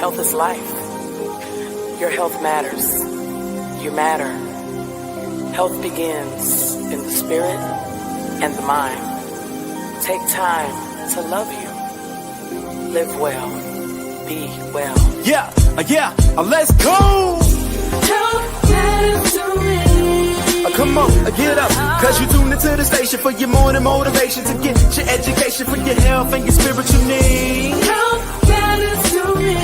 Health is life. Your health matters. You matter. Health begins in the spirit and the mind. Take time to love you. Live well. Be well. Let's go. Health matters to me. Come on, get up, cause you tuned into the station for your morning motivation to get your education for your health and your spiritual needs. Health matters to me.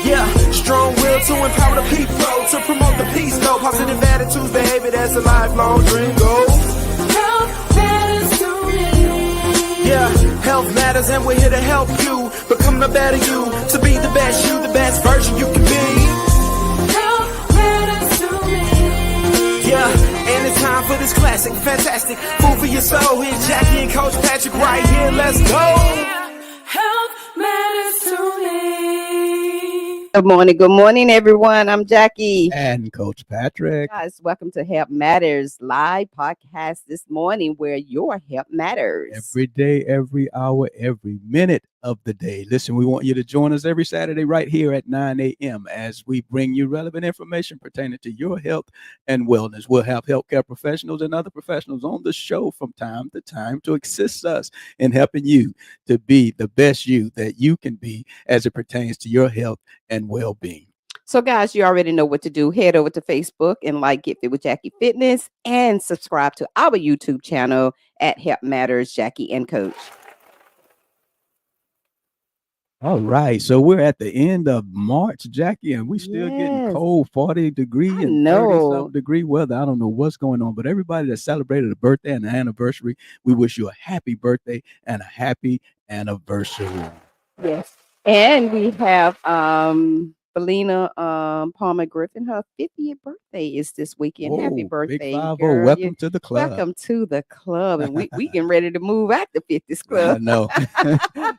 Yeah, strong will to empower the people, to promote the peace, though. Positive attitudes, behavior, that's a lifelong dream goal. Health matters to me. Yeah, health matters and we're here to help you become the better you, to be the best you, the best version you can be. Health matters to me. Yeah, and it's time for this classic, fantastic food for your soul. Here's Jackie and Coach Patrick right here. Let's go. Health matters to me. Good morning, everyone. I'm Jackie. And Coach Patrick. Guys, welcome to Health Matters live podcast this morning, where your health matters. Every day, every hour, every minute of the day. Listen, we want you to join us every Saturday right here at 9 a.m. as we bring you relevant information pertaining to your health and wellness. We'll have healthcare professionals and other professionals on the show from time to time to assist us in helping you to be the best you that you can be as it pertains to your health and well-being. So, guys, you already know what to do. Head over to Facebook and like Get Fit with Jackie Fitness and subscribe to our YouTube channel at Health Matters Jackie and Coach. All right, so we're at the end of March, Jackie, and we still getting cold, 40 degree and 30-something degree weather. I don't know what's going on, but everybody that celebrated a birthday and an anniversary, we wish you a happy birthday and a happy anniversary. Yes, and we have Belina Palmer Griffin. Her 50th birthday is this weekend. Whoa, Happy birthday, Big 5-0. girl. Welcome to the club. Welcome to the club. And we getting ready to move out the 50s club. No.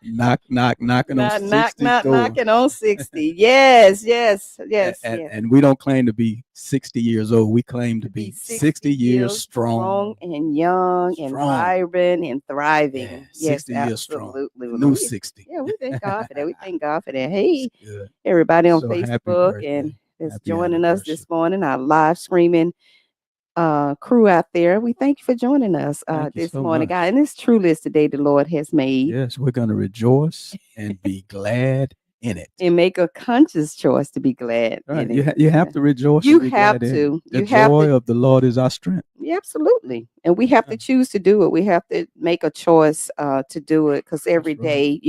knocking on 60 knocking on 60. Yes. And we don't claim to be 60 years old. We claim to be 60 years strong and young and vibrant and thriving. Yeah, yes, 60 years strong. Absolutely. New 60. Yeah, we thank God for that. We thank God for that. Hey, everybody on Facebook and that's joining us this morning, our live streaming crew out there. We thank you for joining us this morning, guys. And this truly is the day the Lord has made. Yes, we're going to rejoice and be glad in it. And make a conscious choice to be glad. Right. You have to rejoice. You have to. The joy of the Lord is our strength. Yeah, absolutely. And we have to choose to do it. We have to make a choice to do it, because every day,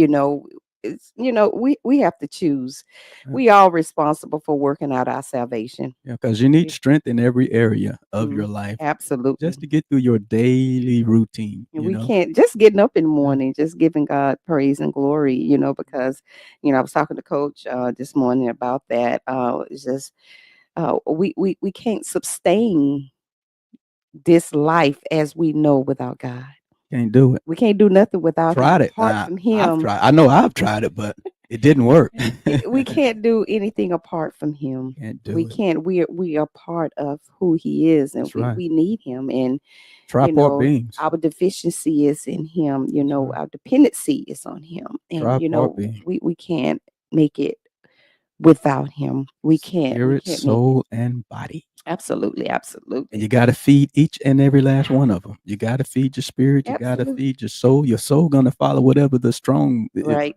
we have to choose. Right. We are responsible for working out our salvation. Yeah, because you need strength in every area of your life. Absolutely. Just to get through your daily routine. And we can't just getting up in the morning, just giving God praise and glory, because, I was talking to Coach this morning about that. It's just we can't sustain this life as we know without God. Can't do it. We can't do nothing without Tried him, it. apart from him. I know I've tried it, but it didn't work. We can't do anything apart from him. Can't. We are part of who he is, and we need him. And tripart beings. Our deficiency is in him. Our dependency is on him, and we can't make it without him. We can't. Spirit, soul, and body. Absolutely. And you got to feed each and every last one of them. You got to feed your spirit. You got to feed your soul. Your soul going to follow whatever the strong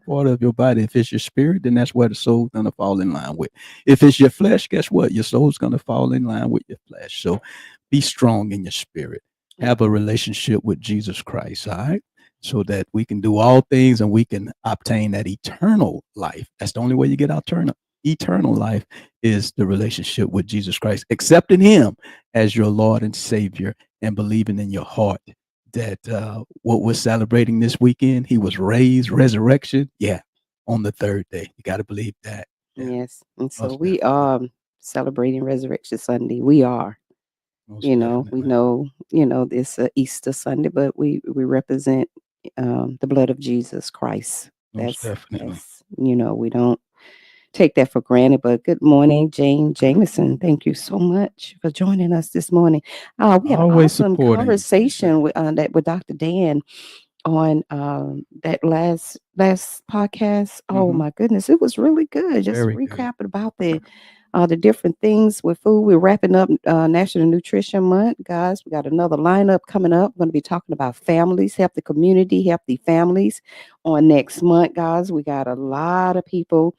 part of your body. If it's your spirit, then that's where the soul's going to fall in line with. If it's your flesh, guess what? Your soul's going to fall in line with your flesh. So be strong in your spirit. Have a relationship with Jesus Christ, all right? So that we can do all things and we can obtain that eternal life. That's the only way you get eternal life, is the relationship with Jesus Christ, accepting him as your Lord and Savior, and believing in your heart that what we're celebrating this weekend, he was raised, resurrection, on the third day. You got to believe that. Yes. And so we are celebrating Resurrection Sunday. We are. We know, it's Easter Sunday, but we represent the blood of Jesus Christ. Most definitely. We don't take that for granted. But good morning, Jane Jameson. Thank you so much for joining us this morning. We had an awesome conversation with Dr. Dan on that last podcast. Oh Mhm. my goodness, it was really good. Just Very good. recapping about the different things with food. We're wrapping up National Nutrition Month, guys. We got another lineup coming up. We're going to be talking about families, healthy community, healthy families on next month, guys. We got a lot of people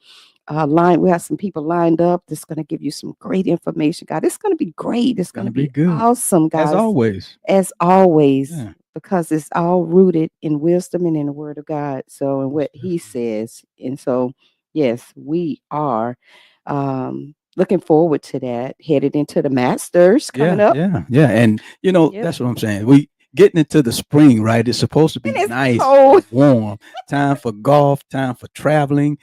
we have some people lined up that's going to give you some great information, guys. It's going to be great. It's going to Gonna be be good. awesome, guys. As always. As always, Yeah. because it's all rooted in wisdom and in the word of God. So, and what he Definitely. says. And so, yes, we are looking forward to that. Headed into the Masters coming up. Yeah. And Yep. that's what I'm saying. We getting into the spring, right? It's supposed to be And it's nice, cold. warm. Time for golf, time for traveling,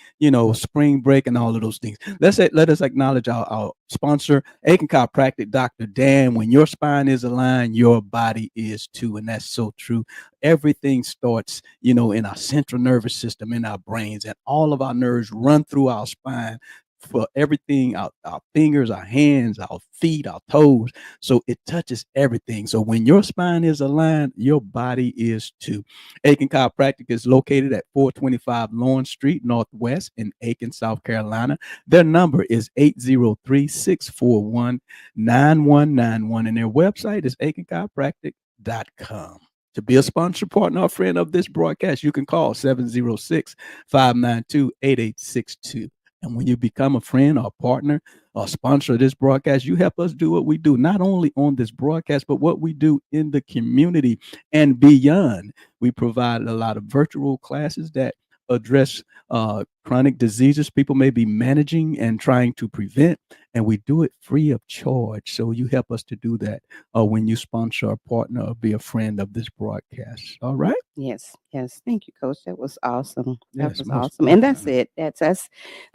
spring break and all of those things. Let us acknowledge our sponsor, Aiken Chiropractic, Dr. Dan. When your spine is aligned, your body is too. And that's so true. Everything starts, in our central nervous system, in our brains, and all of our nerves run through our spine for everything, our fingers, our hands, our feet, our toes. So it touches everything. So when your spine is aligned, your body is too. Aiken Chiropractic is located at 425 Lawrence Street Northwest in Aiken, South Carolina. Their number is 803-641-9191, and their website is aikenchiropractic.com. To be a sponsor partner or friend of this broadcast, you can call 706-592-8862. And when you become a friend or partner or sponsor of this broadcast, you help us do what we do, not only on this broadcast, but what we do in the community and beyond. We provide a lot of virtual classes that address chronic diseases people may be managing and trying to prevent, and we do it free of charge. So you help us to do that when you sponsor a partner or be a friend of this broadcast. All right. Yes. Thank you, Coach. That was awesome. That Yes, was most awesome. And that's definitely. it.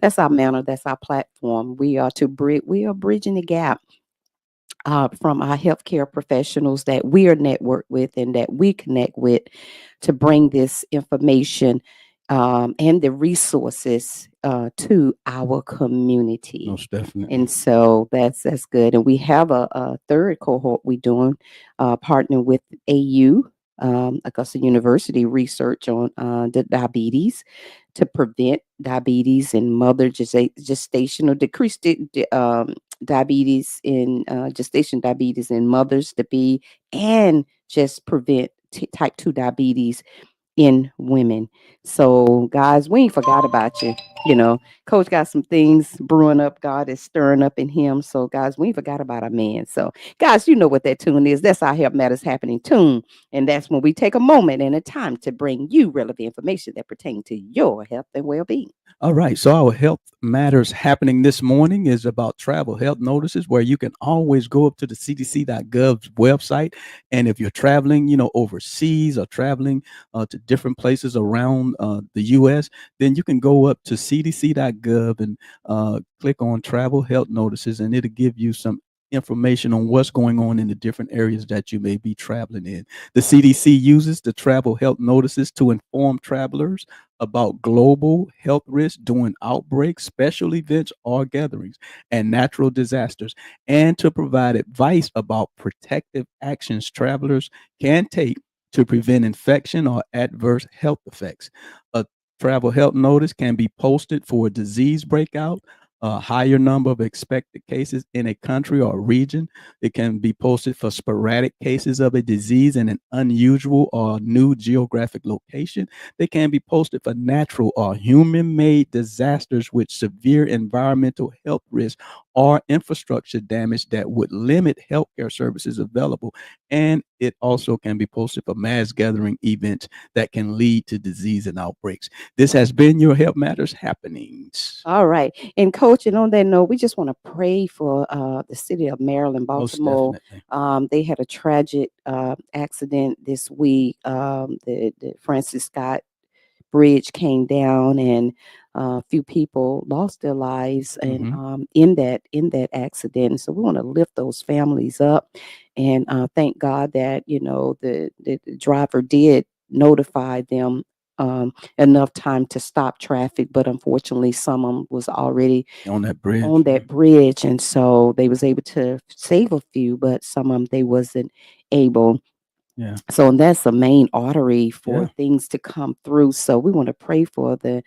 That's our manner. That's our platform. We are bridging the gap from our healthcare professionals that we are networked with and that we connect with to bring this information and the resources to our community. Most definitely. And so that's good. And we have a third cohort we're doing, partnering with AU, Augusta University, research on the diabetes to prevent diabetes in mother gestational decreased diabetes in gestation diabetes in mothers to be, and just prevent type 2 diabetes in women. So guys, we ain't forgot about you. Coach got some things brewing up. God is stirring up in him. So guys, we ain't forgot about our man. So guys, you know what that tune is. That's our Health Matters Happening tune. And that's when we take a moment and a time to bring you relevant information that pertain to your health and well-being. All right. So our Health Matters Happening this morning is about travel health notices, where you can always go up to the cdc.gov's website. And if you're traveling, overseas or traveling to different places around the U.S., then you can go up to cdc.gov and click on travel health notices, and it'll give you some information on what's going on in the different areas that you may be traveling in. The CDC uses the travel health notices to inform travelers about global health risks during outbreaks, special events or gatherings, and natural disasters, and to provide advice about protective actions travelers can take to prevent infection or adverse health effects. A travel health notice can be posted for a disease breakout, a higher number of expected cases in a country or region. It can be posted for sporadic cases of a disease in an unusual or new geographic location. They can be posted for natural or human-made disasters with severe environmental health risks or infrastructure damage that would limit healthcare services available. And it also can be posted for mass gathering events that can lead to disease and outbreaks. This has been your Health Matters Happenings. All right. And Coach, and on that note, we just want to pray for the city of Maryland, Baltimore. They had a tragic accident this week. The Francis Scott Bridge came down, and a few people lost their lives and in that accident. So we want to lift those families up and thank God that the driver did notify them enough time to stop traffic, but unfortunately some of them was already on that bridge, and so they was able to save a few, but some of them they wasn't able. Yeah. So and that's a main artery for Yeah. things to come through. So we want to pray for the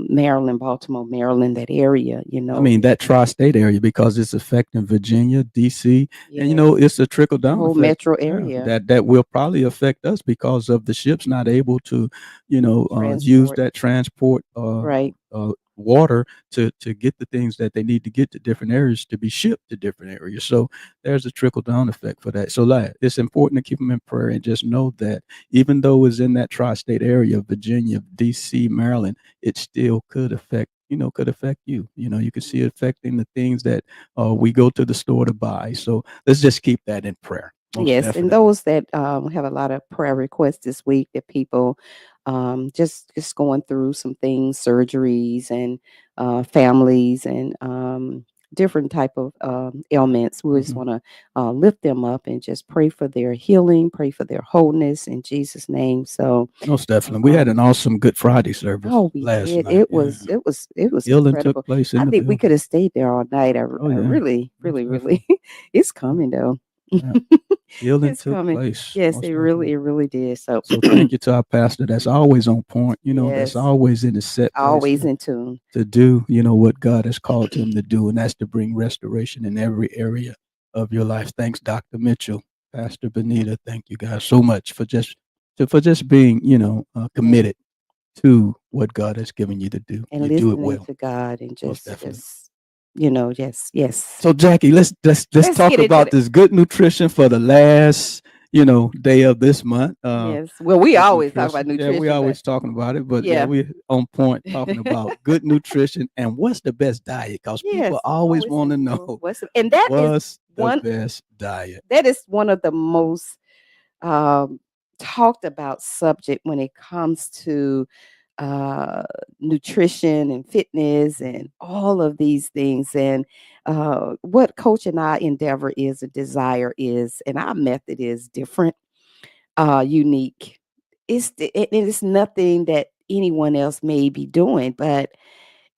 Maryland, Baltimore, Maryland, that area, I mean, that tri-state area, because it's affecting Virginia, DC, and yeah, it's a trickle the down whole effect. metro Yeah, area that will probably affect us because of the ships not able to, use transport, that transport right? water to get the things that they need to get to different areas to be shipped to different areas. So there's a trickle down effect for that. So like, it's important to keep them in prayer and just know that even though it's in that tri-state area, Virginia, DC, Maryland, it still could affect you. You could see it affecting the things that we go to the store to buy. So let's just keep that in prayer. Most Yes, and definitely. those that have a lot of prayer requests this week, that people just going through some things, surgeries, and families, and different type of ailments. We just Mhm. want to lift them up and just pray for their healing, pray for their wholeness in Jesus' name. So, Most definitely. We had an awesome Good Friday service oh, we last did. night. Yeah. It was Healing took incredible. place I in the think we could building. have stayed there all night. Oh I yeah. really, Most really, definitely. really, it's coming though. Yeah. Healing It's took coming. place. Yes, Most definitely. it really did. So, So thank you to our pastor that's always on point, that's yes, always in the set place always in tune. to do, what God has called him to do, and that's to bring restoration in every area of your life. Thanks, Dr. Mitchell, Pastor Benita. Thank you guys so much for just being, Yeah, committed to what God has given you to do. and You do it listening well. to God, and Most definitely. yes, yes. So Jackie, let's Let's talk get into about it. this good nutrition for the last, day of this month. Yes. Well, we Good always talk about nutrition. Yeah, we nutrition, but always talking about it, but yeah, yeah, we on point talking about good nutrition and what's the best diet, because yes. people always Always want to saying, well, know and that is what's the one best diet. of the most um, talked about subject when it comes to uh, nutrition and fitness and all of these things. And what Coach and I endeavor is, a desire is, and our method is different, unique. It is nothing that anyone else may be doing, but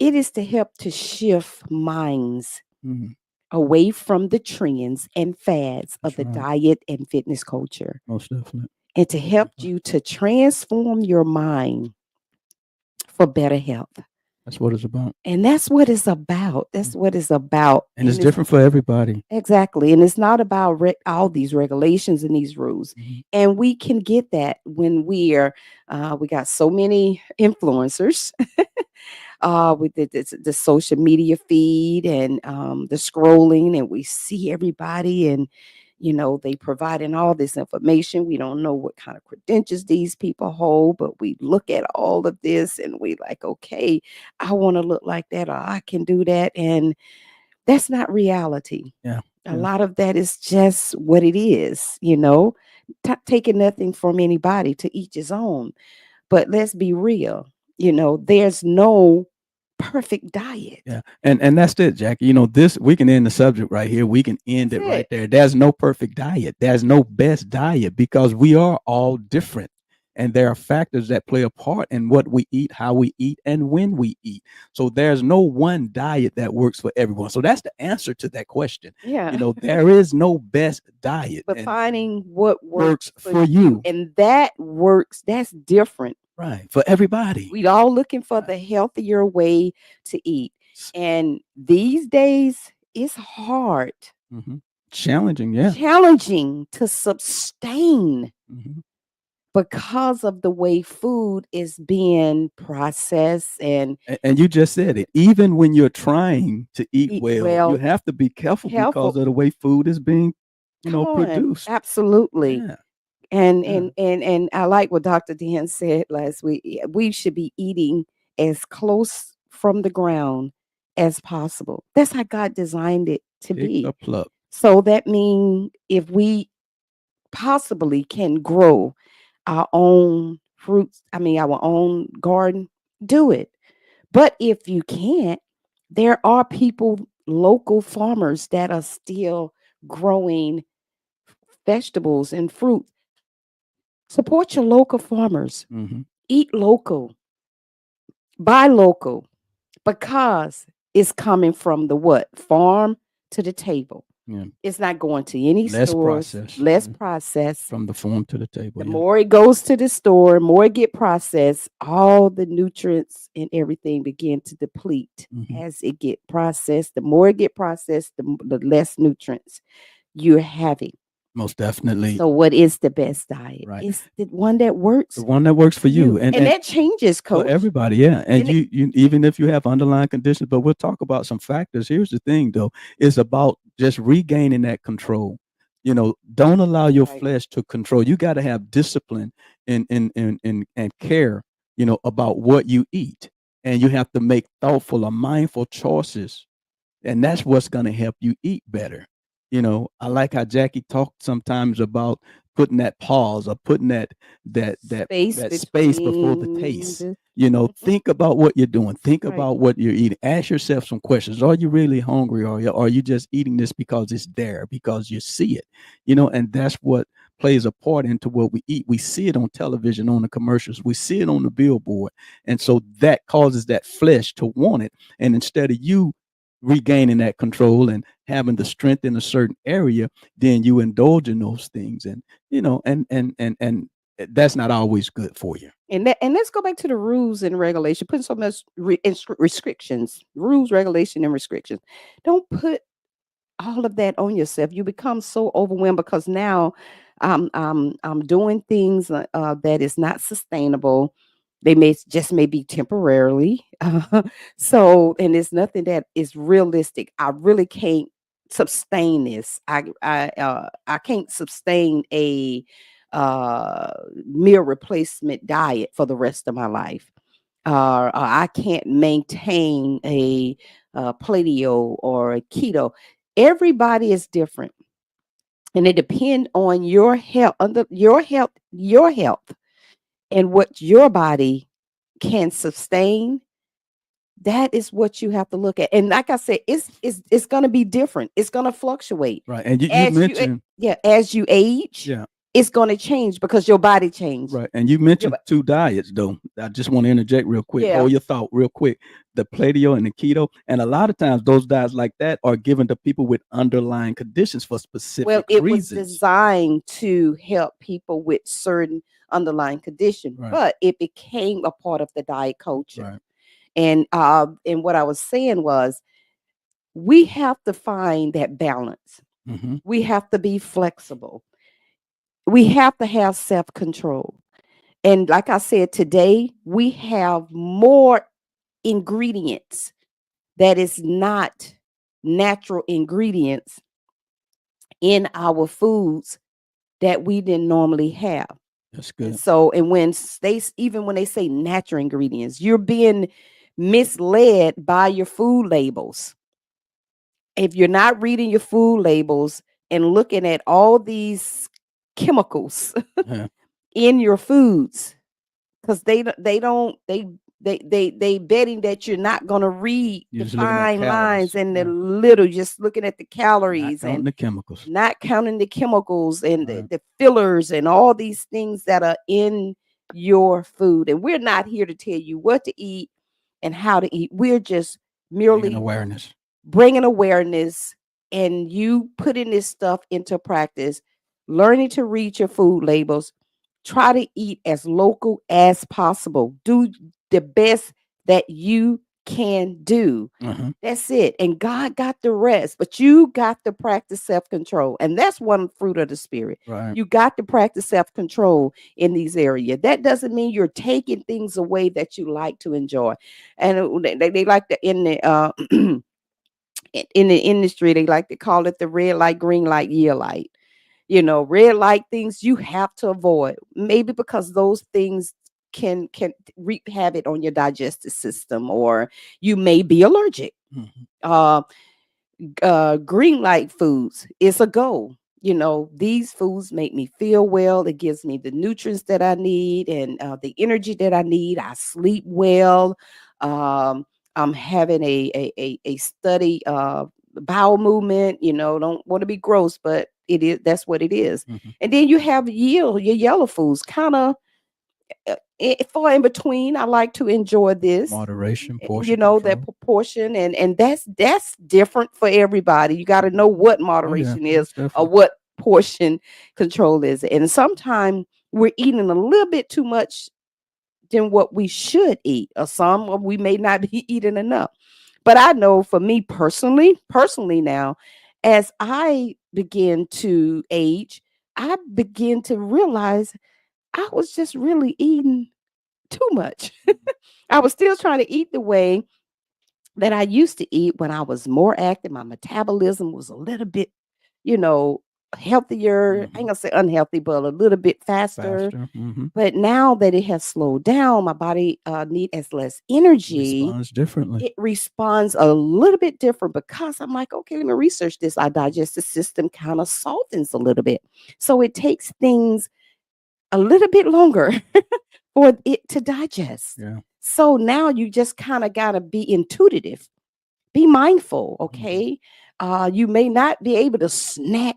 it is to help to shift minds Mhm. away from the trends and fads of That's the right. diet and fitness culture, Most definitely. and to help Definitely. you to transform your mind for better health. That's what it's about. And that's what it's about. That's what it's about. And it's different for everybody. Exactly. And it's not about all these regulations and these rules. Mhm. And we can get that when we got so many influencers with the social media feed, and the scrolling, and we see everybody, and they providing all this information. We don't know what kind of credentials these people hold, but we look at all of this and we like, okay, I want to look like that, or I can do that. And that's not reality. Yeah. A Yeah. lot of that is just what it is, taking nothing from anybody, to each his own. But let's be real, there's no perfect diet. Yeah. And that's it, Jackie. This we can end the subject right here. We can end That's it right it. there. There's no perfect diet. There's no best diet, because we are all different. And there are factors that play a part in what we eat, how we eat, and when we eat. So there's no one diet that works for everyone. So that's the answer to that question. Yeah. There is no best diet, But and finding what works works for you. and that works, that's different. Right. For everybody. We all looking for the healthier way to eat. And these days, it's hard, Mhm. Challenging, yeah. challenging to sustain Mhm. because of the way food is being processed and And you just said it. Even when you're trying to eat eat well, you well. have to be careful because Careful. of the way food is being, Come on, produced. absolutely. Yeah. And Yeah. and I like what Dr. Dan said last week. We should be eating as close from the ground as possible. That's how God designed it to Pick be. a pluck. So that means if we possibly can grow our own fruits, our own garden, do it. But if you can't, there are people, local farmers, that are still growing vegetables and fruit. Support your local farmers. Mhm. Eat local. Buy local, because it's coming from the what? Farm to the table. Yeah. It's not going to any Less stores. processed. Less processed. From the farm to the table. The more it goes to the store, more it get processed, all the nutrients and everything begin to deplete as it get processed. The more it get processed, the less nutrients you're having. Most definitely. So what is the best diet? Right. It's the one that works. The one that works for you. And that changes, Coach. For everybody, yeah. And you even if you have underlying conditions, but we'll talk about some factors. Here's the thing though, it's about just regaining that control. You know, don't allow your flesh to control. You got to have discipline and care, you know, about what you eat. And you have to make thoughtful or mindful choices. And that's what's going to help you eat better. You know, I like how Jackie talked sometimes about putting that pause or putting that space before the taste. You know, think about what you're doing. Think about what you're eating. Ask yourself some questions. Are you really hungry, or are you just eating this because it's there, because you see it? You know, and that's what plays a part into what we eat. We see it on television, on the commercials. We see it on the billboard. And so that causes that flesh to want it. And instead of you regaining that control and having the strength in a certain area, then you indulge in those things, and you know, and that's not always good for you. And let's go back to the rules and regulation. Putting so much restrictions, rules, regulation, and restrictions. Don't put all of that on yourself. You become so overwhelmed because now I'm doing things that is not sustainable. They may be temporarily. So, and it's nothing that is realistic. I really can't sustain this. I can't sustain a meal replacement diet for the rest of my life. I can't maintain a paleo or a keto. Everybody is different, and it depends on your health, your health, and what your body can sustain. That is what you have to look at. And like I said, it's going to be different. It's going to fluctuate. Right. And you mentioned, as you age, it's going to change because your body changes. Right. And you mentioned two diets, though. I just want to interject real quick. Hold your thought real quick. The paleo and the keto. And a lot of times those diets like that are given to people with underlying conditions for specific reasons. Well, it was designed to help people with certain underlying conditions, but it became a part of the diet culture. Right. And what I was saying was, we have to find that balance. We have to be flexible. We have to have self-control. And like I said, today we have more ingredients that is not natural ingredients in our foods that we didn't normally have. That's good. And so, and when they say natural ingredients, you're being misled by your food labels. If you're not reading your food labels and looking at all these chemicals in your foods, because they betting that you're not going to read the fine lines and the little, just looking at the calories and the chemicals, not counting the chemicals and the fillers and all these things that are in your food. And we're not here to tell you what to eat and how to eat. We're just merely bringing awareness, and you putting this stuff into practice, learning to read your food labels. Try to eat as local as possible. Do the best that you can do. That's it. And God got the rest, but you got to practice self-control. And that's one fruit of the Spirit. Right. You got to practice self-control in these areas. That doesn't mean you're taking things away that you like to enjoy. And they like to, in the in the industry, they like to call it the red light, green light, yellow light. You know, red light things you have to avoid, maybe because those things can wreak havoc on your digestive system, or you may be allergic. Green light foods is a go. You know, these foods make me feel well. It gives me the nutrients that I need and the energy that I need. I sleep well. I'm having a steady bowel movement. You know, don't want to be gross, but that's what it is. And then you have your yellow foods, kind of for in between, I like to enjoy this. Moderation, You portion know, that control. proportion, and that's different for everybody. You got to know what moderation is most or definitely. what portion control is. And sometimes we're eating a little bit too much than what we should eat, or some we may not be eating enough. But I know for me personally now, as I begin to age, I begin to realize I was just really eating too much. I was still trying to eat the way that I used to eat when I was more active. My metabolism was a little bit, you know, healthier. I ain't gonna say unhealthy, but a little bit faster. But now that it has slowed down, my body need as less energy. Responds differently. It responds a little bit different because I'm like, okay, let me research this. Our digestive system kind of softens a little bit, so it takes things a little bit longer for it to digest. Yeah. So now you just kind of got to be intuitive, be mindful. Okay. You may not be able to snack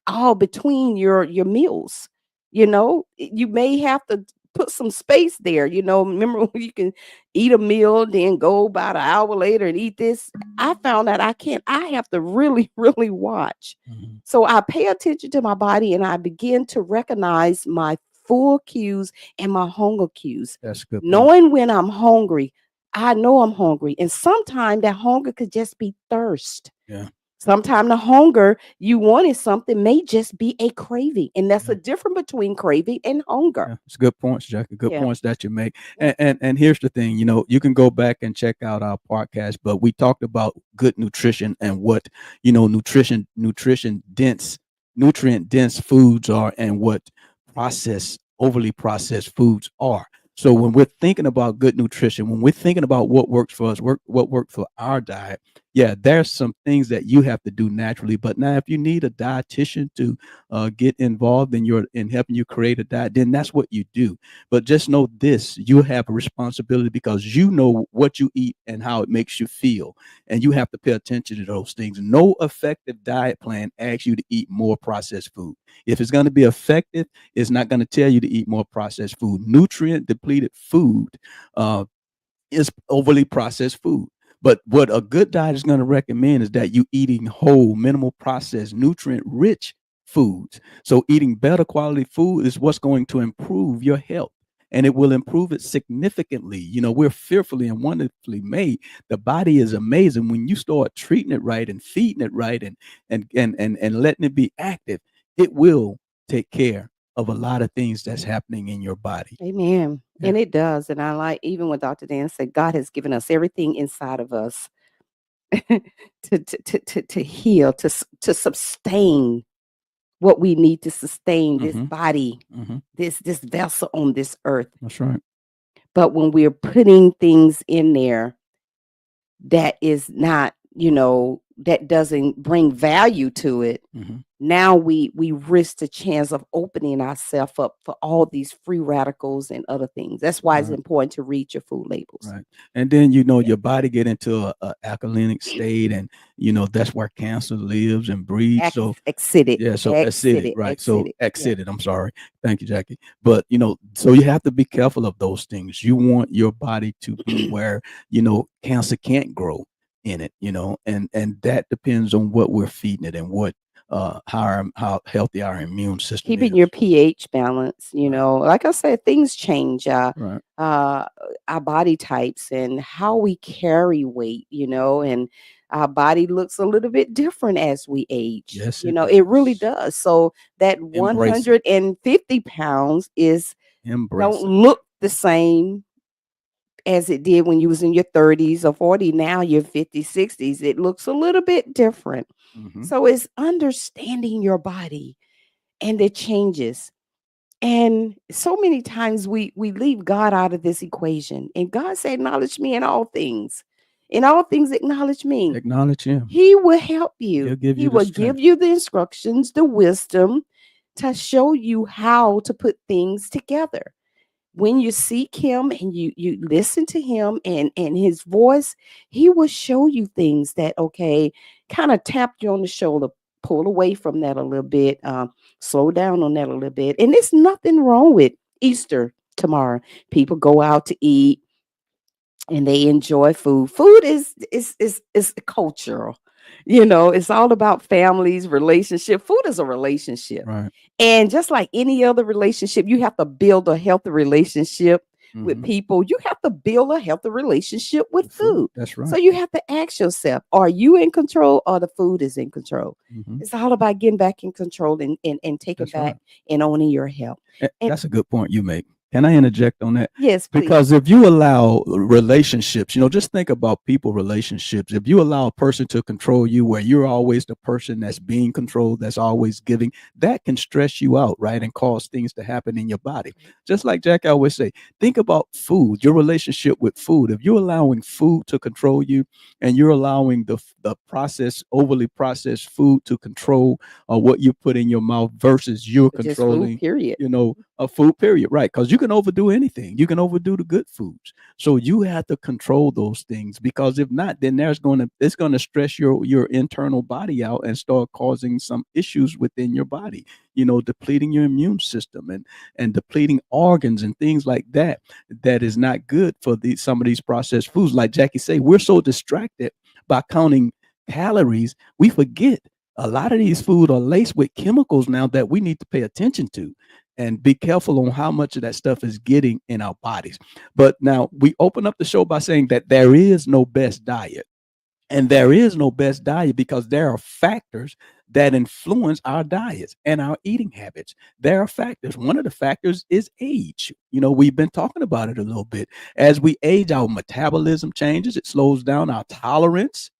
all between your meals. You know, you may have to put some space there. You know, remember when you can eat a meal, then go about an hour later and eat this? I found that I can't. I have to really, really watch. So I pay attention to my body and I begin to recognize my full cues and my hunger cues. That's good. Knowing when I'm hungry, I know I'm hungry. And sometimes that hunger could just be thirst. Yeah. Sometimes the hunger you wanted something may just be a craving. And that's a difference between craving and hunger. Yeah, it's good points, Jackie. Good points that you make. Yeah. And here's the thing, you know, you can go back and check out our podcast, but we talked about good nutrition and what, you know, nutrient dense foods are and what overly processed foods are. So when we're thinking about good nutrition, when we're thinking about what works for us, what works for our diet, yeah, there's some things that you have to do naturally. But now, if you need a dietitian to get involved in helping you create a diet, then that's what you do. But just know this: you have a responsibility because you know what you eat and how it makes you feel, and you have to pay attention to those things. No effective diet plan asks you to eat more processed food. If it's going to be effective, it's not going to tell you to eat more processed food. Nutrient depleted food is overly processed food. But what a good diet is going to recommend is that you eating whole, minimal processed, nutrient rich foods. So eating better quality food is what's going to improve your health. And it will improve it significantly. You know, we're fearfully and wonderfully made. The body is amazing when you start treating it right and feeding it right and letting it be active. It will take care of a lot of things that's happening in your body. Amen. Yeah. And it does. And I like even what Dr. Dan said, God has given us everything inside of us to heal, to sustain what we need to sustain this body, this vessel on this earth. That's right. But when we're putting things in there that is not, you know, that doesn't bring value to it, now we risk the chance of opening ourselves up for all these free radicals and other things. That's why it's important to read your food labels. Right. And then, you know, your body get into a alkalinic state, and, you know, that's where cancer lives and breeds. So acidic. Yeah. So acidic, right. Acidic, So acidic. Yeah. I'm sorry. Thank you, Jackie. But, you know, so you have to be careful of those things. You want your body to be where, you know, cancer can't grow in it, you know, and that depends on what we're feeding it and what how healthy our immune system keeping is. your pH balance, you know, like I said, things change Right. our body types and how we carry weight, you know, and our body looks a little bit different as we age. Yes, you it know, it really does. does. So that Embrace it. 150 pounds is Embrace don't it. look the same as it did when you was in your 30s or 40. Now you're 50s, 60s. It looks a little bit different. So it's understanding your body and the changes. And so many times we leave God out of this equation. And God said, acknowledge me in all things. In all things, acknowledge me. Acknowledge him. He will help you. He will give you the instructions, the wisdom to show you how to put things together. When you seek him and you listen to him and his voice, he will show you things that, okay, kind of tap you on the shoulder, pull away from that a little bit, slow down on that a little bit. And there's nothing wrong with Easter tomorrow. People go out to eat and they enjoy food. Food is cultural. It's all about families, relationship. Food is a relationship. Right. And just like any other relationship, you have to build a healthy relationship with people. You have to build a healthy relationship with food. That's right. So you have to ask yourself, are you in control or the food is in control? It's all about getting back in control and taking That's back right. and owning your health. And That's a good point you make. Can I interject on that? yes, please. Because if you allow relationships, just think about people relationships. If you allow a person to control you where you're always the person that's being controlled, that's always giving, that can stress you out, right? And cause things to happen in your body. Just like Jack always say, think about food, your relationship with food. If you're allowing food to control you and you're allowing the overly processed food to control what you put in your mouth versus you're Just controlling, food, period. a food, period, right? Because you can overdo anything. You can overdo the good foods. So you have to control those things, because if not, then it's going to stress your internal body out and start causing some issues within your body, depleting your immune system and depleting organs and things like that. That is not good for some of these processed foods. Like Jackie say, we're so distracted by counting calories, we forget a lot of these food are laced with chemicals now that we need to pay attention to and be careful on how much of that stuff is getting in our bodies. But now we open up the show by saying that there is no best diet. And there is no best diet because there are factors that influence our diets and our eating habits. There are factors. One of the factors is age. We've been talking about it a little bit. As we age, our metabolism changes. It slows down our tolerance,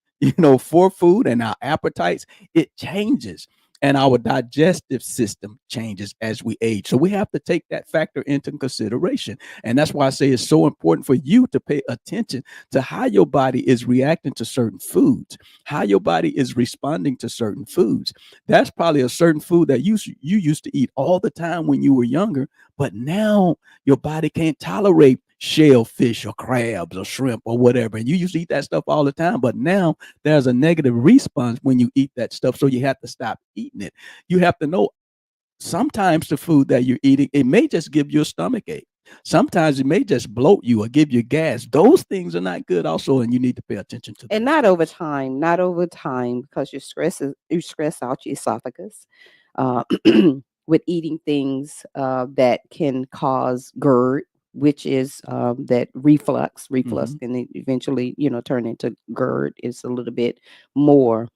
for food, and our appetites. It changes. And our digestive system changes as we age. So we have to take that factor into consideration. And that's why I say it's so important for you to pay attention to how your body is reacting to certain foods, how your body is responding to certain foods. That's probably a certain food that you used to eat all the time when you were younger, but now your body can't tolerate shellfish or crabs or shrimp or whatever. And you used to eat that stuff all the time, but now there's a negative response when you eat that stuff. So you have to stop eating it. You have to know sometimes the food that you're eating, it may just give you a stomach ache. Sometimes it may just bloat you or give you gas. Those things are not good also, and you need to pay attention to them. And not over time, because you stress out your esophagus with eating things that can cause GERD, which is that reflux can eventually turn into GERD. It's a little bit more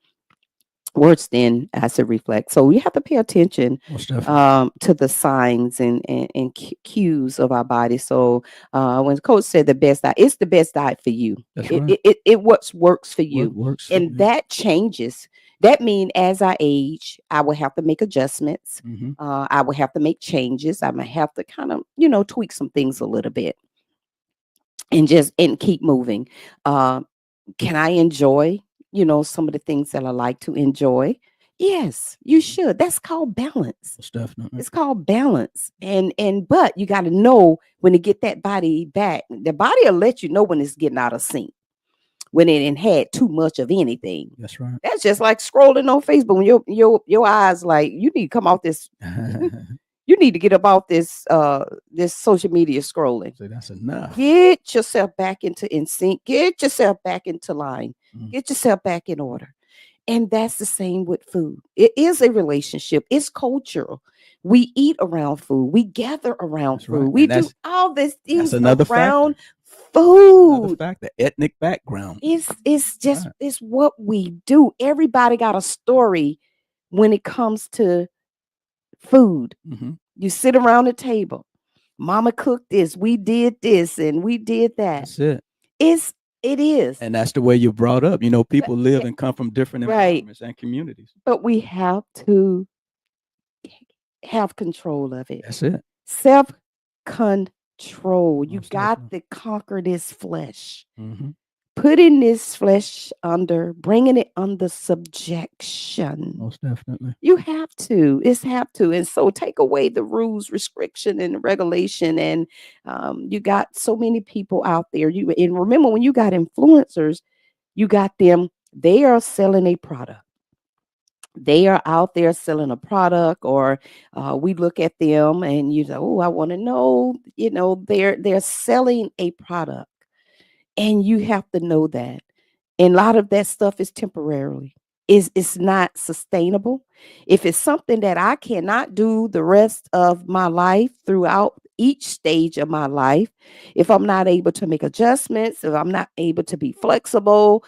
worse than acid reflux. So we have to pay attention to the signs and cues of our body. So when the coach said the best diet, it's the best diet for you. That's right. It what works for you. What works for and you. That changes. That means as I age, I will have to make adjustments. I will have to make changes. I might have to kind of, tweak some things a little bit and keep moving. Can I enjoy, some of the things that I like to enjoy? Yes, you should. That's called balance. Most definitely. It's called balance. But you got to know when to get that body back. The body will let you know when it's getting out of sync, when it ain't had too much of anything. That's right. That's just like scrolling on Facebook when your eyes like, you need to come off this. You need to get about this social media scrolling. So that's enough. Get yourself back in sync. Get yourself back into line. Get yourself back in order. And that's the same with food. It is a relationship. It's cultural. We eat around food. We gather around That's food. right. We And do all these things another around Another food. factor, ethnic background. It's just Right. it's what we do. Everybody got a story when it comes to food. You sit around the table. Mama cooked this. We did this and we did that. That's it. It is. And that's the way you're brought up. People live and come from different Right. environments and communities. But we have to have control of it. That's it. Self-control. You Most got definitely. to conquer this flesh. Putting this flesh bringing it under subjection. Most definitely. You have to. It's have to. And so take away the rules, restriction, and regulation. And you got so many people out there. And remember, when you got influencers, you got them. They are selling a product. they are out there selling a product, or we look at them and you say, oh, I want to know, they're selling a product, and you have to know that. And a lot of that stuff is temporarily. It's not sustainable. If it's something that I cannot do the rest of my life, throughout each stage of my life, if I'm not able to make adjustments, if I'm not able to be flexible,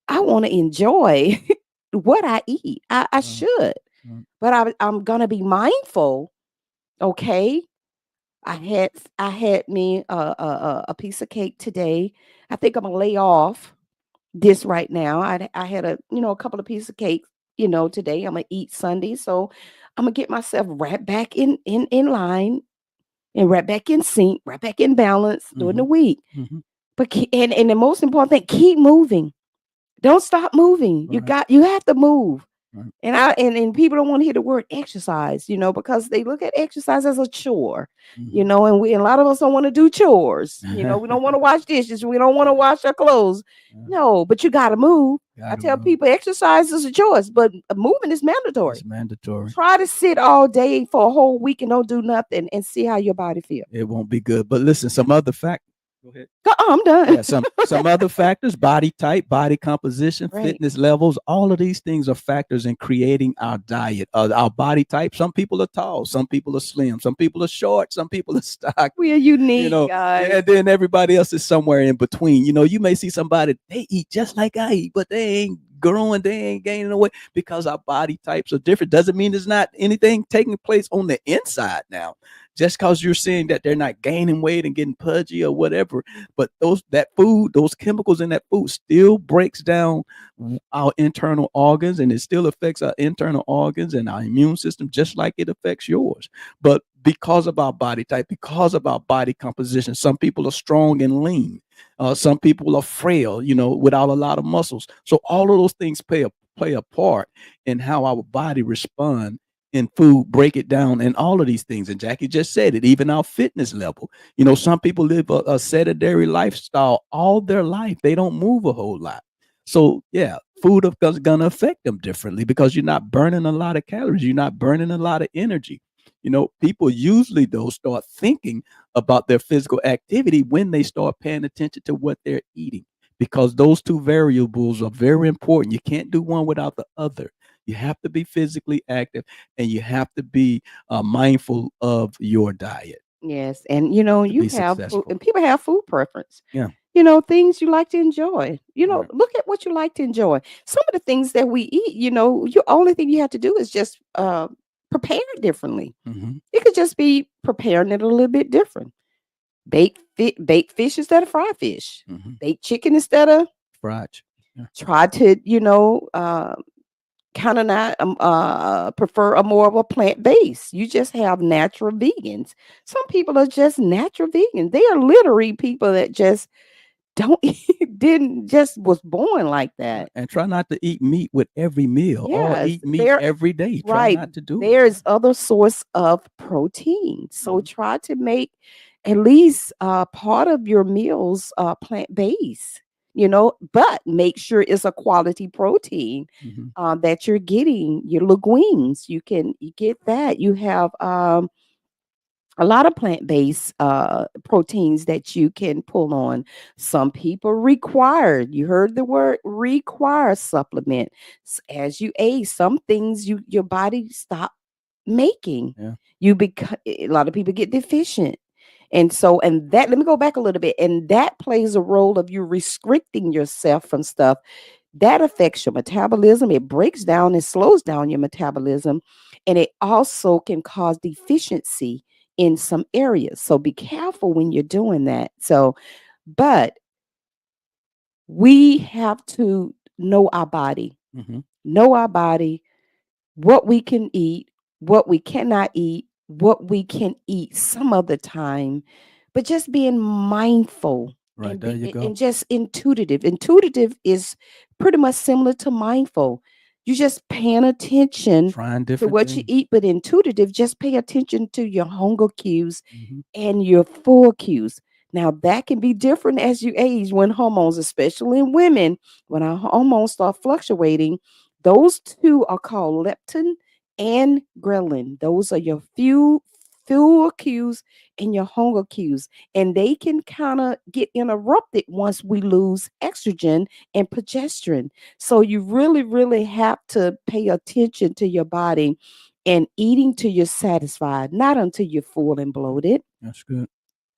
I want to enjoy what I eat. I should, but I'm gonna be mindful. Okay, I had me a piece of cake today. I think I'm gonna lay off this right now. I had a couple of pieces of cake, today. I'm gonna eat Sunday, so I'm gonna get myself right back in line, and right back in sync, right back in balance during the week. But and the most important thing, keep moving. Don't stop moving. You have to move. And people don't want to hear the word exercise, because they look at exercise as a chore, and a lot of us don't want to do chores. We don't want to wash dishes. We don't want to wash our clothes. No, but you got to move. I tell people exercise is a choice, but moving is mandatory. It's mandatory. Try to sit all day for a whole week and don't do nothing and see how your body feels. It won't be good. But listen, some other fact. Go ahead. I'm done. Yeah, some other factors: body type, body composition, fitness levels. All of these things are factors in creating our diet. Our body type. Some people are tall, some people are slim, some people are short, some people are stocky. We are unique, guys. And then everybody else is somewhere in between. You may see somebody, they eat just like I eat, but they ain't growing, they ain't gaining weight, because our body types are different. Doesn't mean there's not anything taking place on the inside now. Just because you're seeing that they're not gaining weight and getting pudgy or whatever, but those chemicals in that food still breaks down our internal organs, and it still affects our internal organs and our immune system, just like it affects yours. But because of our body type, because of our body composition, some people are strong and lean. Some people are frail, without a lot of muscles. So all of those things play a part in how our body respond in food, break it down, and all of these things. And Jackie just said it, even our fitness level. Some people live a sedentary lifestyle all their life. They don't move a whole lot. So yeah, food is gonna affect them differently, because you're not burning a lot of calories. You're not burning a lot of energy. People usually start thinking about their physical activity when they start paying attention to what they're eating, because those two variables are very important. You can't do one without the other. You have to be physically active, and you have to be mindful of your diet. Yes, and you have food, and people have food preference. Yeah. Things you like to enjoy. Look at what you like to enjoy. Some of the things that we eat, your only thing you have to do is just prepare it differently. It could just be preparing it a little bit different. Baked fish instead of fried fish. Baked chicken instead of fried. Yeah. Try to kind of not prefer a more of a plant base. You just have natural vegans. Some people are just natural vegans. They are literally people that just was born like that. And try not to eat meat with every meal, or eat meat every day. Try not to do There's other source of protein. So try to make at least part of your meals plant-based. But make sure it's a quality protein that you're getting. Your legumes, you get that. You have a lot of plant-based proteins that you can pull on. Some people you heard the word require supplement. As you age, some things your body stop making. A lot of people get deficient. And that, let me go back a little bit. And that plays a role of you restricting yourself from stuff that affects your metabolism. It breaks down and slows down your metabolism. And it also can cause deficiency in some areas. So be careful when you're doing that. But we have to know our body, what we can eat, what we cannot eat, what we can eat some of the time, but just being mindful. Right, there you go. And just intuitive. Intuitive is pretty much similar to mindful. You just paying attention to what you eat, but intuitive, just pay attention to your hunger cues and your full cues. Now that can be different as you age, when hormones, especially in women, when our hormones start fluctuating, Those two are called leptin and ghrelin. Those are your fuel cues and your hunger cues, and they can kind of get interrupted once we lose estrogen and progesterone. So you really, really have to pay attention to your body and eating till you're satisfied, not until you're full and bloated. That's good.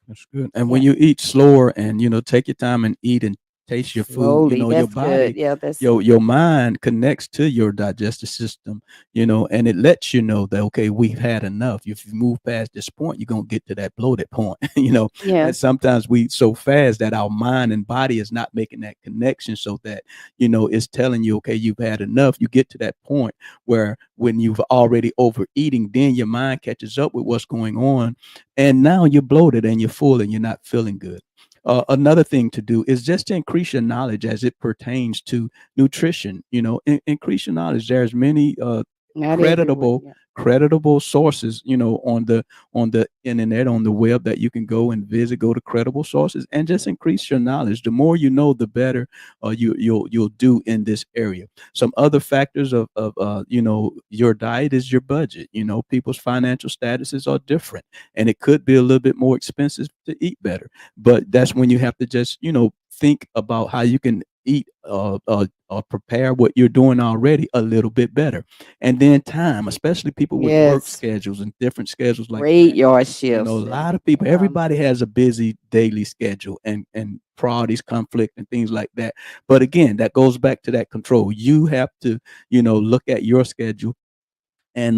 That's good. And Yeah. when you eat slower and take your time and eat and taste your food, Slowly, your that's good. body, Yeah, that's your mind connects to your digestive system, and it lets you know that okay, we've had enough. If you move past this point, you're gonna get to that bloated point. yeah. And sometimes we so fast that our mind and body is not making that connection, so that it's telling you, okay, you've had enough. You get to that point where when you've already overeating, then your mind catches up with what's going on, and now you're bloated and you're full and you're not feeling good. Another thing to do is just to increase your knowledge as it pertains to nutrition. Increase your knowledge. There's many Not creditable everywhere. creditable sources, on the internet, on the web, that you can go and visit. Go to credible sources and just increase your knowledge. The more you know, the better you'll do in this area. Some other factors of your diet is your budget. People's financial statuses are different, and it could be a little bit more expensive to eat better. But that's when you have to just think about how you can eat prepare what you're doing already a little bit better. And then time, especially people with work Yes. schedules and different schedules like Great that. yard A shifts. lot of people, everybody has a busy daily schedule, and priorities conflict and things like that. But again, that goes back to that control. You have to look at your schedule and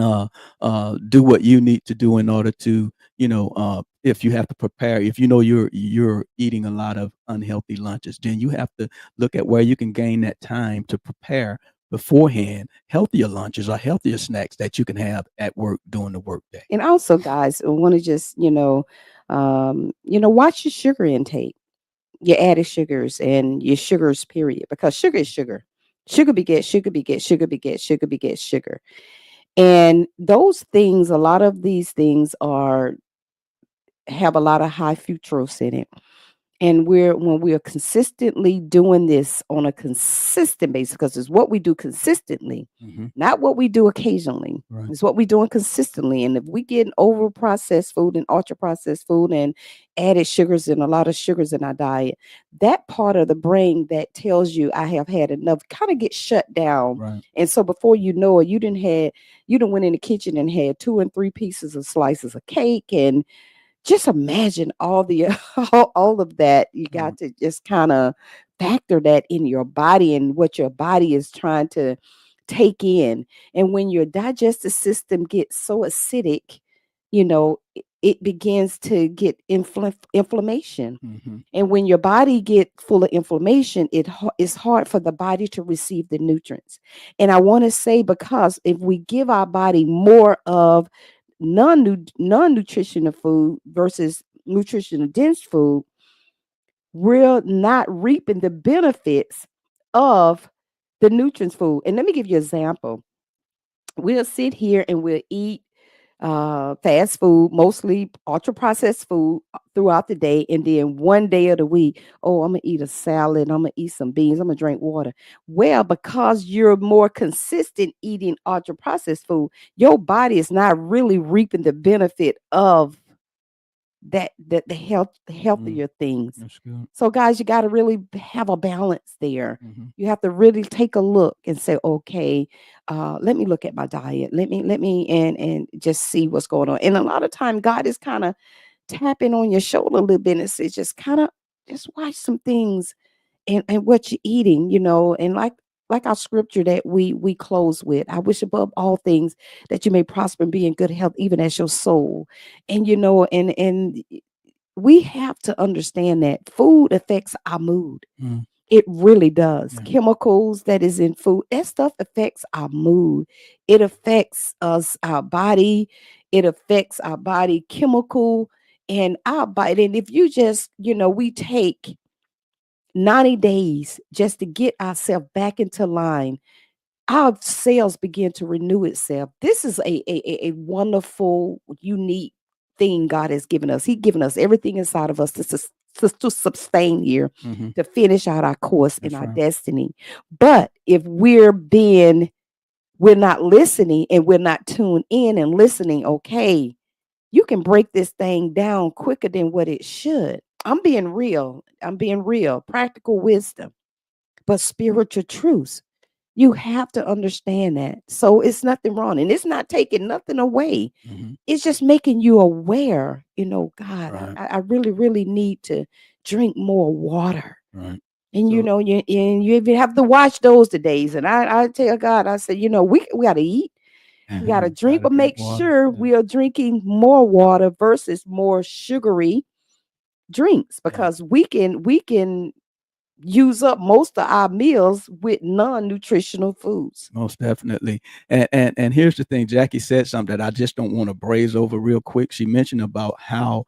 do what you need to do in order to if you have to prepare, if you're eating a lot of unhealthy lunches, then you have to look at where you can gain that time to prepare beforehand healthier lunches or healthier snacks that you can have at work during the workday. And also, guys, I want to just watch your sugar intake, your added sugars, and your sugars. Period, because sugar is sugar. Sugar begets sugar begets sugar begets sugar begets sugar. And those things, a lot of these things have a lot of high fructose in it. And when we're consistently doing this on a consistent basis, because it's what we do consistently, not what we do occasionally. Right. It's what we're doing consistently. And if we get over processed food and ultra processed food and added sugars and a lot of sugars in our diet, that part of the brain that tells you I have had enough kind of gets shut down. Right. And so before you know it, you done went in the kitchen and had 2 and 3 pieces of slices of cake. And just imagine all of that. You got to just kind of factor that in your body and what your body is trying to take in. And when your digestive system gets so acidic, it begins to get inflammation. And when your body get full of inflammation, it's hard for the body to receive the nutrients. And I want to say, because if we give our body more of non-nutritional food versus nutritional dense food, we're not reaping the benefits of the nutrients food. And let me give you an example. We'll sit here and we'll eat fast food, mostly ultra processed food throughout the day. And then one day of the week, oh, I'm going to eat a salad. I'm going to eat some beans. I'm going to drink water. Well, because you're more consistent eating ultra processed food, your body is not really reaping the benefit of the healthier things. That's good. So guys, you got to really have a balance there. You have to really take a look and say, okay, let me look at my diet. Let me and just see what's going on. And a lot of time God is kind of tapping on your shoulder a little bit and says, just watch some things and what you're eating, and like our scripture that we close with, I wish above all things that you may prosper and be in good health, even as your soul. And and we have to understand that food affects our mood. It really does. Chemicals that is in food, that stuff affects our mood. It affects our body. It affects our body chemical and our body. And if you just, we take 90 days just to get ourselves back into line, our cells begin to renew itself. This is a wonderful, unique thing God has given us. He's given us everything inside of us to to sustain here, Mm-hmm. to finish out our course That's and our right. destiny. But if we're not listening and we're not tuned in and listening, okay, you can break this thing down quicker than what it should. I'm being real. Practical wisdom, but spiritual truths. You have to understand that. So it's nothing wrong. And it's not taking nothing away. Mm-hmm. It's just making you aware, God, Right. I really, really need to drink more water. Right. And So- you even have to watch those days. And I tell God, I said, we gotta eat. We gotta drink, but make water. sure Yeah. we are drinking more water versus more sugary drinks, because we can use up most of our meals with non-nutritional foods. Most definitely. And here's the thing, Jackie said something that I just don't want to braze over real quick. She mentioned about how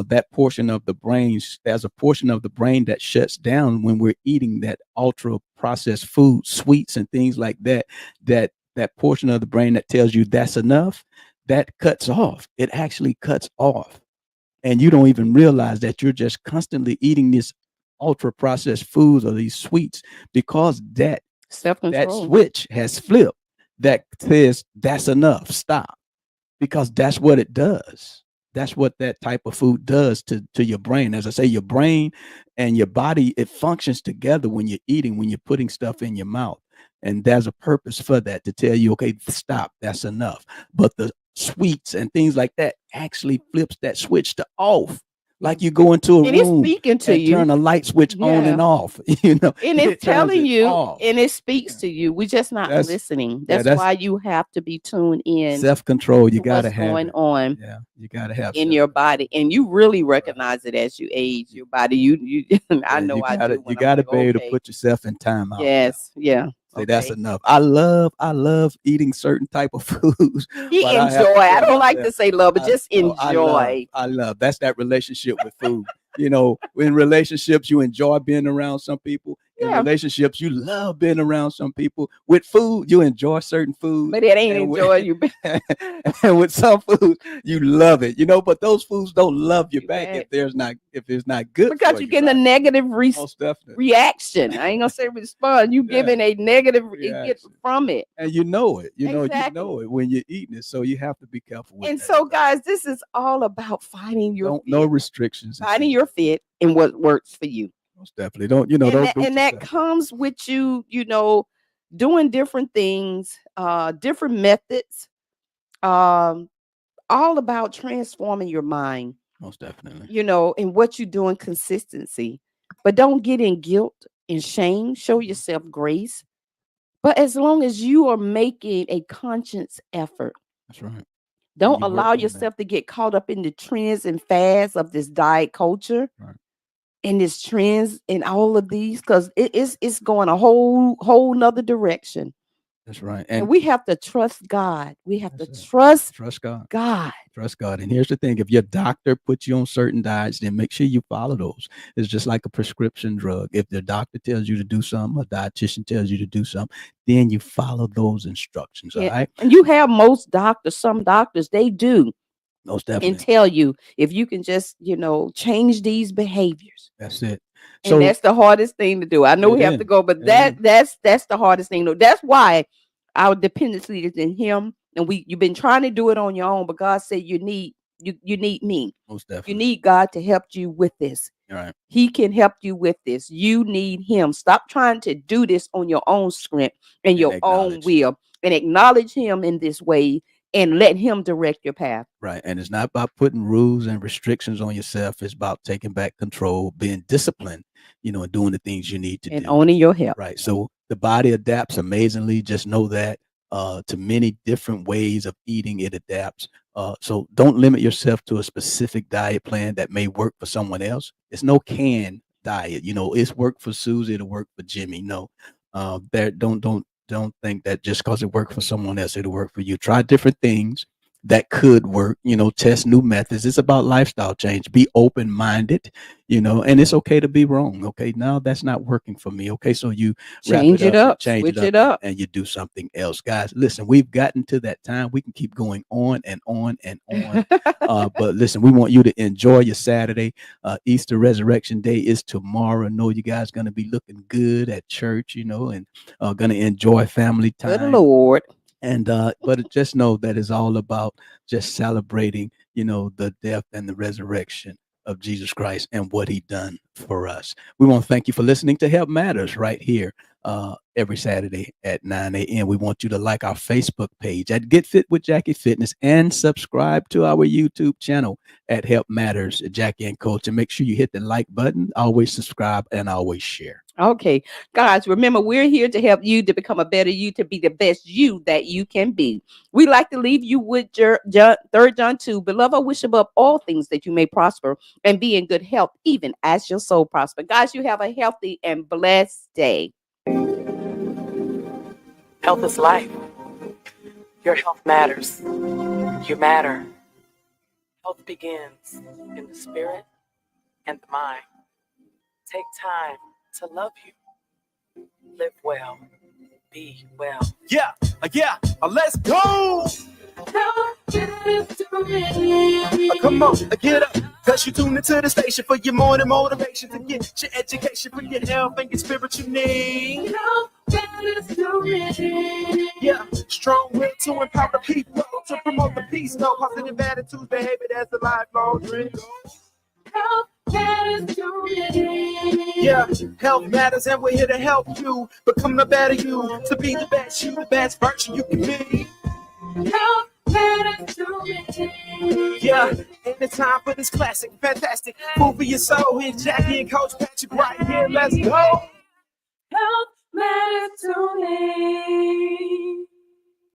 that portion of the brain, there's a portion of the brain that shuts down when we're eating that ultra processed food, sweets and things like that, that portion of the brain that tells you that's enough, that cuts off. It actually cuts off. And you don't even realize that you're just constantly eating this ultra processed foods or these sweets, because that Self-control. switch has flipped that says that's enough, stop, because that's what it does. That's what that type of food does to your brain. As I say, your brain and your body, it functions together when you're eating, when you're putting stuff in your mouth. And there's a purpose for that, to tell you, okay, stop, that's enough. But the sweets and things like that actually flips that switch to off. Like you go into a And it's room speaking to and you. turn a light switch on Yeah. and off, you know. And it it's turns telling it you, off. and it speaks to you. We're just not That's- listening. yeah, That's why you have to be tuned in Self-control, you to got to what's have going it. on Yeah, you got to have in your body, and you really recognize it as you age. Your body, you I Yeah, know you I gotta, do. when you I'm got to like, be able to okay, put yourself in time out. yes, yeah. Say that's Okay. enough. I love eating certain type of foods. You but I have to enjoy. I tell don't like myself, to say love, but just no, enjoy. I love. That's that relationship with food. You know, in relationships, you enjoy being around some people. In Yeah. relationships, you love being around some people. With food, you enjoy certain foods. But it ain't and with- enjoy you. and with some food, you love it. You know, but those foods don't love you You back back. if it's not good. Because for you're getting right? a negative Most definitely. reaction. I ain't gonna say respond. You Yeah. giving a negative get Reaction. from it. And you know it. You know Exactly. it when you're eating it. So you have to be careful with And that. so, guys, this is all about finding your no fit, restrictions. and finding things. your fit and what works for you. Most definitely. Don't don't And that comes with you, doing different things, different methods, all about transforming your mind, Most definitely. and what you're doing, consistency. But don't get in guilt and shame. Show yourself grace. But as long as you are making a conscious effort, That's right. don't you work allow on that. yourself to get caught up in the trends and fads of this diet culture. Right. And this trends and all of these, because it's going a whole nother direction. That's right. And And we have to trust God. We have to That's it. trust trust God. God. Trust God. And here's the thing: if your doctor puts you on certain diets, then make sure you follow those. It's just like a prescription drug. If the doctor tells you to do something, a dietitian tells you to do something, then you follow those instructions. Yeah. All right. And you have some doctors, they do Most and definitely. tell you if you can just, change these behaviors. That's it. And that's the hardest thing to do. I know It we have is. to go, but It that's the hardest thing to do. That's why our dependency is in Him. And you've been trying to do it on your own, but God said you need me. Most You definitely. need God to help you with this. All right. He can help you with this. You need Him. Stop trying to do this on your own script and your own acknowledge. will, and acknowledge Him in this way and let Him direct your path. Right. And it's not about putting rules and restrictions on yourself. It's about taking back control, being disciplined, and doing the things you need to And do. owning your health. Right. So the body adapts amazingly. Just know that to many different ways of eating, it adapts. So don't limit yourself to a specific diet plan that may work for someone else. It's no canned diet. It's worked for Susie, it'll work for Jimmy. No, don't think that just because it worked for someone else, it'll work for you. Try different things. that could work, test new methods. It's about lifestyle change. Be open-minded, and it's okay to be wrong. Okay, now that's not working for me. Okay, so you change it up, switch it up, and you do something else. Guys, listen, we've gotten to that time. We can keep going on and on and on. But listen, we want you to enjoy your Saturday. Easter Resurrection Day is tomorrow. I know you guys going to be looking good at church, and going to enjoy family time. Good Lord. And but just know that it's all about just celebrating, the death and the resurrection of Jesus Christ and what he done for us. We want to thank you for listening to Help Matters right here every Saturday at 9 a.m. We want you to like our Facebook page at Get Fit with Jackie Fitness and subscribe to our YouTube channel at Help Matters, Jackie and Coach. And make sure you hit the like button, always subscribe, and always share. Okay, guys, remember, we're here to help you to become a better you, to be the best you that you can be. We like to leave you with 3 John 2. Beloved, I wish above all things that you may prosper and be in good health, even as your soul prosper. Guys, you have a healthy and blessed day. Health is life. Your health matters. You matter. Health begins in the spirit and the mind. Take time to love you. Live well. Be well. Yeah, let's go. Come on, get up. Cause you tune into the station for your morning motivation to get your education for your health and your spiritual need. Yeah, strong will to empower the people, to promote the peace, no positive attitudes, behavior that's a lifelong dream. Yeah, health matters and we're here to help you become the better you, to be the best you, the best version you can be. Health matters to me. Yeah, and it's time for this classic, fantastic food for your soul. Here's Jackie and Coach Patrick right here. Let's go. Health matters to me.